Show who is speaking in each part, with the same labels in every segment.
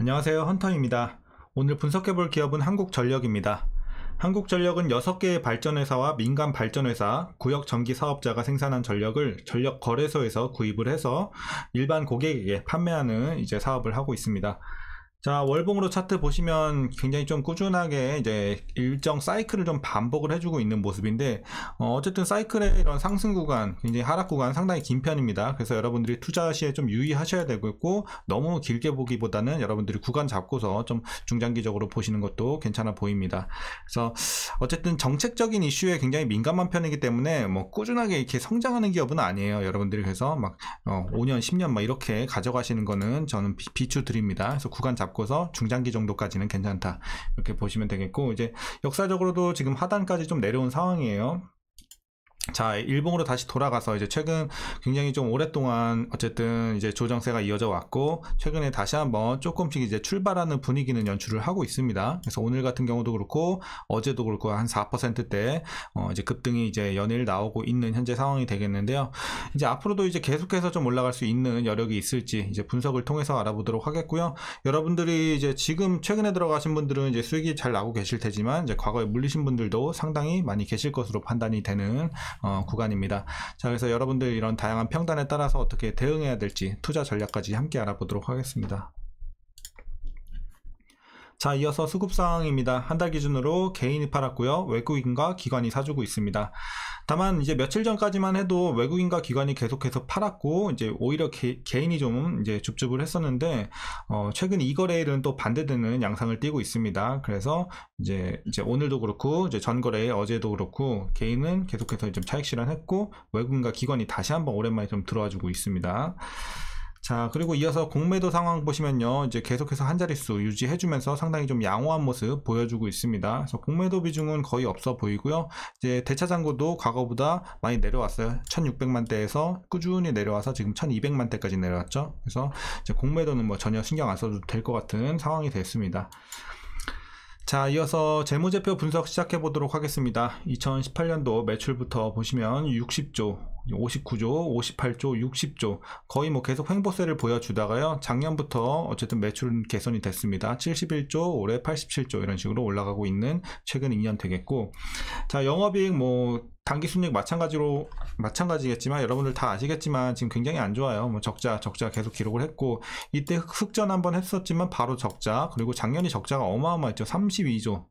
Speaker 1: 안녕하세요, 헌터입니다. 오늘 분석해볼 기업은 한국전력입니다. 한국전력은 6개의 발전회사와 민간 발전회사, 구역 전기 사업자가 생산한 전력을 전력 거래소에서 구입을 해서 일반 고객에게 판매하는 사업을 하고 있습니다. 자, 월봉으로 차트 보시면 굉장히 좀 꾸준하게 일정 사이클을 좀 반복을 해주고 있는 모습인데, 어쨌든 사이클의 이런 상승 구간, 굉장히 하락 구간 상당히 긴 편입니다. 그래서 여러분들이 투자 시에 좀 유의하셔야 되고, 너무 길게 보기보다는 여러분들이 구간 잡고서 좀 중장기적으로 보시는 것도 괜찮아 보입니다. 그래서 어쨌든 정책적인 이슈에 굉장히 민감한 편이기 때문에 뭐 꾸준하게 이렇게 성장하는 기업은 아니에요. 여러분들이 그래서 막 5년, 10년 막 이렇게 가져가시는 거는 저는 비추드립니다. 그래서 구간 잡고서 중장기 정도까지는 괜찮다, 이렇게 보시면 되겠고, 이제 역사적으로도 지금 하단까지 좀 내려온 상황이에요. 자, 일봉으로 다시 돌아가서 최근 굉장히 좀 오랫동안 어쨌든 조정세가 이어져 왔고, 최근에 다시 한번 조금씩 출발하는 분위기는 연출을 하고 있습니다. 그래서 오늘 같은 경우도 그렇고 어제도 그렇고 한 4%대 급등이 연일 나오고 있는 현재 상황이 되겠는데요. 앞으로도 계속해서 좀 올라갈 수 있는 여력이 있을지 분석을 통해서 알아보도록 하겠고요. 여러분들이 지금 최근에 들어가신 분들은 수익이 잘 나고 계실 테지만 과거에 물리신 분들도 상당히 많이 계실 것으로 판단이 되는 구간입니다. 자, 그래서 여러분들 이런 다양한 평단에 따라서 어떻게 대응해야 될지 투자 전략까지 함께 알아보도록 하겠습니다. 자, 이어서 수급 상황입니다. 한 달 기준으로 개인이 팔았고요. 외국인과 기관이 사주고 있습니다. 다만 며칠 전까지만 해도 외국인과 기관이 계속해서 팔았고 오히려 개인이 좀 줍줍을 했었는데, 최근 이 거래일은 또 반대되는 양상을 띠고 있습니다. 그래서 오늘도 그렇고 전거래 어제도 그렇고 개인은 계속해서 좀 차익 실현했고, 외국인과 기관이 다시 한번 오랜만에 좀 들어와주고 있습니다. 자, 그리고 이어서 공매도 상황 보시면요, 계속해서 한 자릿수 유지해주면서 상당히 좀 양호한 모습 보여주고 있습니다. 그래서 공매도 비중은 거의 없어 보이고요. 대차잔고도 과거보다 많이 내려왔어요. 1600만대에서 꾸준히 내려와서 지금 1200만대까지 내려왔죠. 그래서 공매도는 뭐 전혀 신경 안 써도 될 것 같은 상황이 됐습니다. 자, 이어서 재무제표 분석 시작해 보도록 하겠습니다. 2018년도 매출부터 보시면 60조, 59조, 58조, 60조, 거의 뭐 계속 횡보세를 보여주다가요, 작년부터 어쨌든 매출은 개선이 됐습니다. 71조, 올해 87조, 이런 식으로 올라가고 있는 최근 2년 되겠고, 자, 영업이익 뭐 당기순이익 마찬가지겠지만 여러분들 다 아시겠지만 지금 굉장히 안 좋아요. 뭐 적자 계속 기록을 했고, 이때 흑전 한번 했었지만 바로 적자, 그리고 작년이 적자가 어마어마했죠. 32조,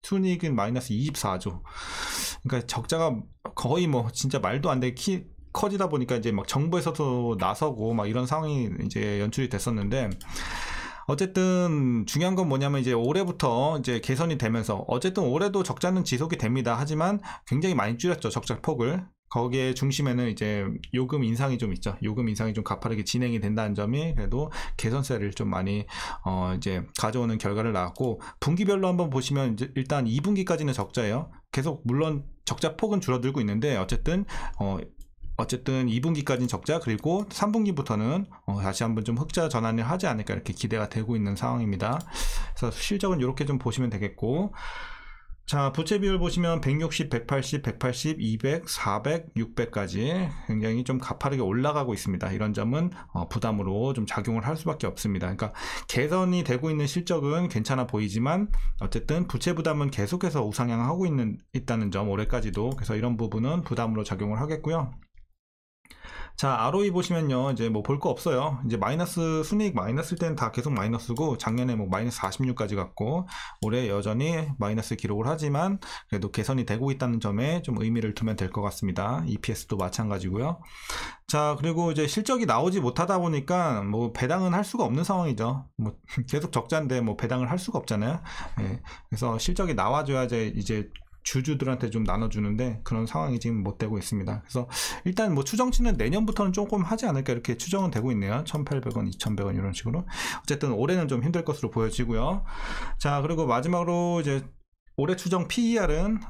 Speaker 1: 순이익은 마이너스 24조. 그러니까 적자가 거의 뭐 진짜 말도 안 되게 커지다 보니까 막 정부에서도 나서고 막 이런 상황이 연출이 됐었는데, 어쨌든 중요한 건 뭐냐면 올해부터 개선이 되면서 어쨌든 올해도 적자는 지속이 됩니다. 하지만 굉장히 많이 줄였죠, 적자 폭을. 거기에 중심에는 요금 인상이 좀 있죠. 요금 인상이 좀 가파르게 진행이 된다는 점이 그래도 개선세를 좀 많이 가져오는 결과를 낳았고, 분기별로 한번 보시면 일단 2분기까지는 적자예요. 계속 물론 적자 폭은 줄어들고 있는데 어쨌든 2분기까지는 적자, 그리고 3분기부터는 다시 한번 좀 흑자 전환을 하지 않을까 이렇게 기대가 되고 있는 상황입니다. 그래서 실적은 이렇게 좀 보시면 되겠고, 자, 부채 비율 보시면 160, 180, 180, 200, 400, 600까지 굉장히 좀 가파르게 올라가고 있습니다. 이런 점은 부담으로 좀 작용을 할 수밖에 없습니다. 그러니까 개선이 되고 있는 실적은 괜찮아 보이지만 어쨌든 부채 부담은 계속해서 우상향하고 있다는 점, 올해까지도. 그래서 이런 부분은 부담으로 작용을 하겠고요. 자, ROE 보시면요, 뭐 볼 거 없어요. 마이너스, 순이익 마이너스일 때는 다 계속 마이너스고, 작년에 뭐 마이너스 46까지 갔고, 올해 여전히 마이너스 기록을 하지만 그래도 개선이 되고 있다는 점에 좀 의미를 두면 될 것 같습니다. EPS도 마찬가지고요. 자, 그리고 실적이 나오지 못하다 보니까 뭐 배당은 할 수가 없는 상황이죠. 뭐 계속 적자인데 뭐 배당을 할 수가 없잖아요. 그래서 실적이 나와줘야 주주들한테 좀 나눠주는데 그런 상황이 지금 못 되고 있습니다. 그래서 일단 뭐 추정치는 내년부터는 조금 하지 않을까 이렇게 추정은 되고 있네요. 1,800원, 2,100원 이런 식으로. 어쨌든 올해는 좀 힘들 것으로 보여지고요. 자, 그리고 마지막으로 올해 추정 PER은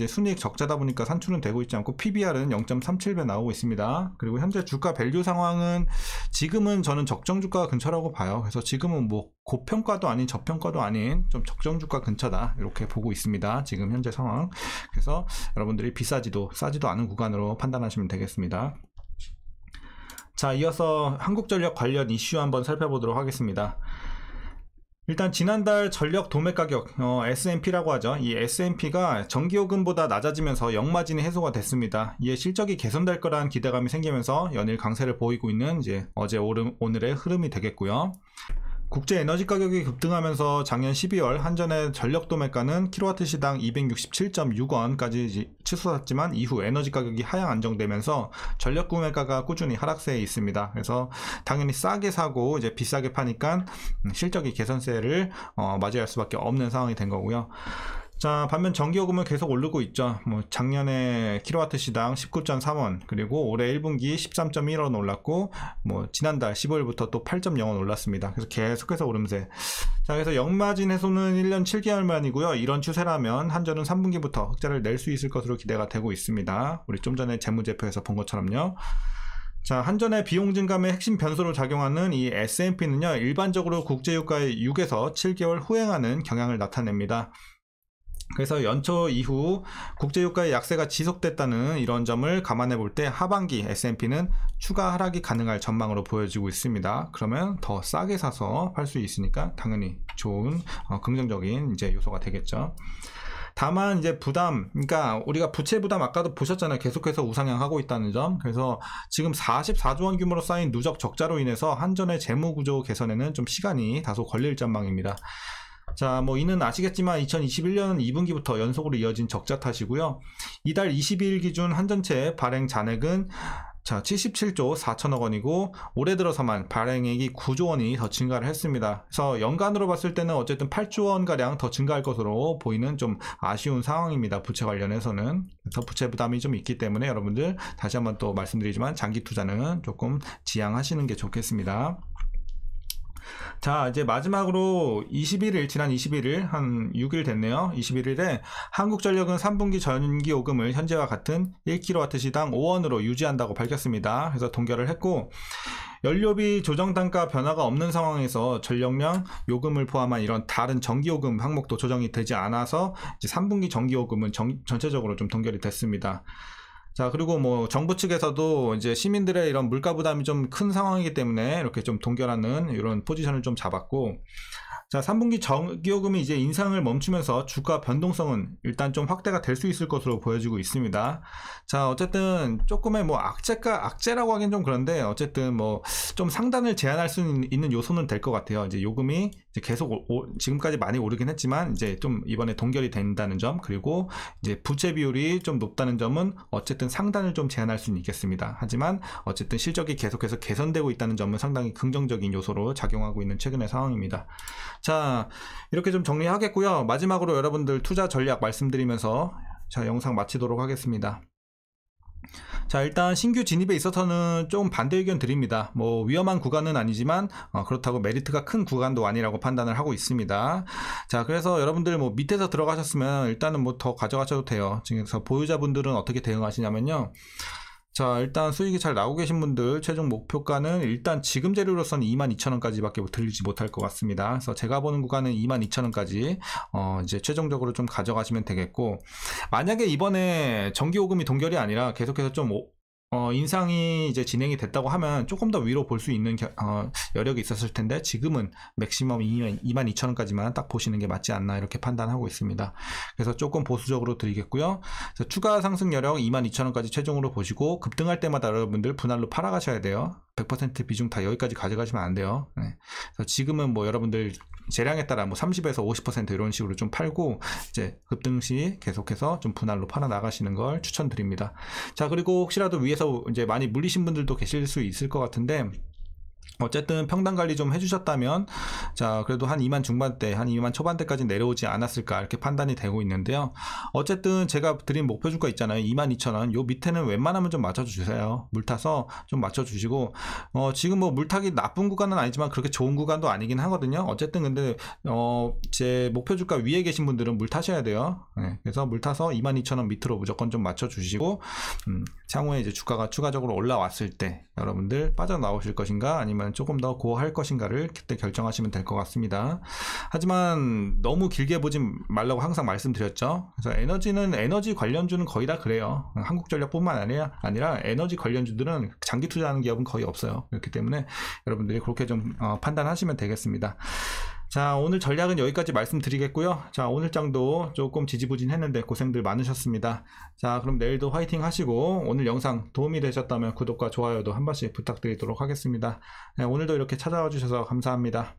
Speaker 1: 순이익 적자다 보니까 산출은 되고 있지 않고 PBR은 0.37배 나오고 있습니다. 그리고 현재 주가 밸류 상황은 지금은 저는 적정 주가 근처라고 봐요. 그래서 지금은 뭐 고평가도 아닌 저평가도 아닌 좀 적정 주가 근처다 이렇게 보고 있습니다. 지금 현재 상황. 그래서 여러분들이 비싸지도 싸지도 않은 구간으로 판단하시면 되겠습니다. 자, 이어서 한국전력 관련 이슈 한번 살펴보도록 하겠습니다. 일단 지난달 전력 도매 가격 S&P라고 하죠. 이 S&P가 정기요금보다 낮아지면서 역마진이 해소가 됐습니다. 이에 실적이 개선될 거라는 기대감이 생기면서 연일 강세를 보이고 있는 이제 어제 오늘의 흐름이 되겠고요. 국제 에너지 가격이 급등하면서 작년 12월 한전의 전력 도매가는 킬로와트 시당 267.6원까지 치솟았지만 이후 에너지 가격이 하향 안정되면서 전력 구매가가 꾸준히 하락세에 있습니다. 그래서 당연히 싸게 사고 이제 비싸게 파니까 실적이 개선세를 맞이할 수밖에 없는 상황이 된 거고요. 자, 반면 전기요금은 계속 오르고 있죠. 뭐 작년에 킬로와트 시당 19.3원, 그리고 올해 1분기 13.1원 올랐고, 뭐 지난달 15일부터 또 8.0원 올랐습니다. 그래서 계속해서 오름세. 자, 그래서 역마진 해소는 1년 7개월 만이고요. 이런 추세라면 한전은 3분기부터 흑자를 낼 수 있을 것으로 기대가 되고 있습니다. 우리 좀 전에 재무제표에서 본 것처럼요. 자, 한전의 비용 증감의 핵심 변수로 작용하는 이 S&P는요, 일반적으로 국제유가의 6에서 7개월 후행하는 경향을 나타냅니다. 그래서 연초 이후 국제유가의 약세가 지속됐다는 이런 점을 감안해 볼 때 하반기 S&P는 추가 하락이 가능할 전망으로 보여지고 있습니다. 그러면 더 싸게 사서 팔 수 있으니까 당연히 좋은 긍정적인 이제 요소가 되겠죠. 다만 이제 부담, 그러니까 우리가 부채 부담 아까도 보셨잖아요. 계속해서 우상향하고 있다는 점. 그래서 지금 44조 원 규모로 쌓인 누적 적자로 인해서 한전의 재무 구조 개선에는 좀 시간이 다소 걸릴 전망입니다. 자, 뭐 이는 아시겠지만 2021년 2분기부터 연속으로 이어진 적자 탓이고요. 이달 22일 기준 한전체 발행 잔액은 자, 77조 4천억 원이고 올해 들어서만 발행액이 9조 원이 더 증가를 했습니다. 그래서 연간으로 봤을 때는 어쨌든 8조 원가량 더 증가할 것으로 보이는 좀 아쉬운 상황입니다. 부채 관련해서는. 그래서 부채 부담이 좀 있기 때문에 여러분들 다시 한번 또 말씀드리지만 장기 투자는 조금 지양하시는 게 좋겠습니다. 자, 이제 마지막으로 지난 21일 한 6일 됐네요. 21일에 한국전력은 3분기 전기요금을 현재와 같은 1kW 시당 5원으로 유지한다고 밝혔습니다. 그래서 동결을 했고, 연료비 조정단가 변화가 없는 상황에서 전력량 요금을 포함한 이런 다른 전기요금 항목도 조정이 되지 않아서 이제 3분기 전기요금은 전체적으로 좀 동결이 됐습니다. 자, 그리고 뭐 정부 측에서도 이제 시민들의 이런 물가 부담이 좀 큰 상황이기 때문에 이렇게 좀 동결하는 이런 포지션을 좀 잡았고, 자, 3분기 전기요금이 이제 인상을 멈추면서 주가 변동성은 일단 좀 확대가 될 수 있을 것으로 보여지고 있습니다. 자, 어쨌든 조금의 뭐 악재라고 하긴 좀 그런데 어쨌든 뭐 좀 상단을 제한할 수 있는 요소는 될 것 같아요. 이제 요금이 이제 계속 지금까지 많이 오르긴 했지만 이제 좀 이번에 동결이 된다는 점, 그리고 이제 부채 비율이 좀 높다는 점은 어쨌든 상단을 좀 제한할 수는 있겠습니다. 하지만 어쨌든 실적이 계속해서 개선되고 있다는 점은 상당히 긍정적인 요소로 작용하고 있는 최근의 상황입니다. 자, 이렇게 좀 정리하겠고요. 마지막으로 여러분들 투자 전략 말씀드리면서 자, 영상 마치도록 하겠습니다. 자, 일단 신규 진입에 있어서는 좀 반대 의견 드립니다. 뭐 위험한 구간은 아니지만 그렇다고 메리트가 큰 구간도 아니라고 판단을 하고 있습니다. 자, 그래서 여러분들 뭐 밑에서 들어가셨으면 일단은 뭐 더 가져가셔도 돼요. 그래서 보유자분들은 어떻게 대응하시냐면요. 자, 일단 수익이 잘 나오고 계신 분들 최종 목표가는 일단 지금 재료로서는 22,000원까지 밖에 들리지 못할 것 같습니다. 그래서 제가 보는 구간은 22,000원까지 이제 최종적으로 좀 가져가시면 되겠고, 만약에 이번에 전기요금이 동결이 아니라 계속해서 좀 인상이 이제 진행이 됐다고 하면 조금 더 위로 볼 수 있는 여력이 있었을 텐데, 지금은 맥시멈 22,000원까지만 딱 보시는 게 맞지 않나 이렇게 판단하고 있습니다. 그래서 조금 보수적으로 드리겠고요. 그래서 추가 상승 여력 22,000원까지 최종으로 보시고, 급등할 때마다 여러분들 분할로 팔아가셔야 돼요. 100% 비중 다 여기까지 가져가시면 안 돼요. 네. 그래서 지금은 뭐 여러분들 재량에 따라 뭐 30에서 50% 이런 식으로 좀 팔고, 이제 급등 시 계속해서 좀 분할로 팔아 나가시는 걸 추천드립니다. 자, 그리고 혹시라도 위에서 이제 많이 물리신 분들도 계실 수 있을 것 같은데, 어쨌든 평단 관리 좀 해주셨다면, 자, 그래도 한 2만 중반대, 한 2만 초반대까지 내려오지 않았을까 이렇게 판단이 되고 있는데요. 어쨌든 제가 드린 목표 주가 있잖아요. 22,000원. 요 밑에는 웬만하면 좀 맞춰주세요. 물타서 좀 맞춰주시고, 지금 뭐 물타기 나쁜 구간은 아니지만 그렇게 좋은 구간도 아니긴 하거든요. 어쨌든 근데 제 목표 주가 위에 계신 분들은 물타셔야 돼요. 네, 그래서 물타서 22,000원 밑으로 무조건 좀 맞춰주시고, 향후에 이제 주가가 추가적으로 올라왔을 때 여러분들 빠져나오실 것인가 아니면 조금 더 고할 것인가를 그때 결정하시면 될 것 같습니다. 하지만 너무 길게 보지 말라고 항상 말씀드렸죠. 그래서 에너지 관련주는 거의 다 그래요. 한국전력뿐만 아니라 에너지 관련주들은 장기 투자하는 기업은 거의 없어요. 그렇기 때문에 여러분들이 그렇게 좀 판단하시면 되겠습니다. 자, 오늘 전략은 여기까지 말씀드리겠고요. 자, 오늘 장도 조금 지지부진했는데 고생들 많으셨습니다. 자, 그럼 내일도 화이팅 하시고 오늘 영상 도움이 되셨다면 구독과 좋아요도 한 번씩 부탁드리도록 하겠습니다. 네, 오늘도 이렇게 찾아와 주셔서 감사합니다.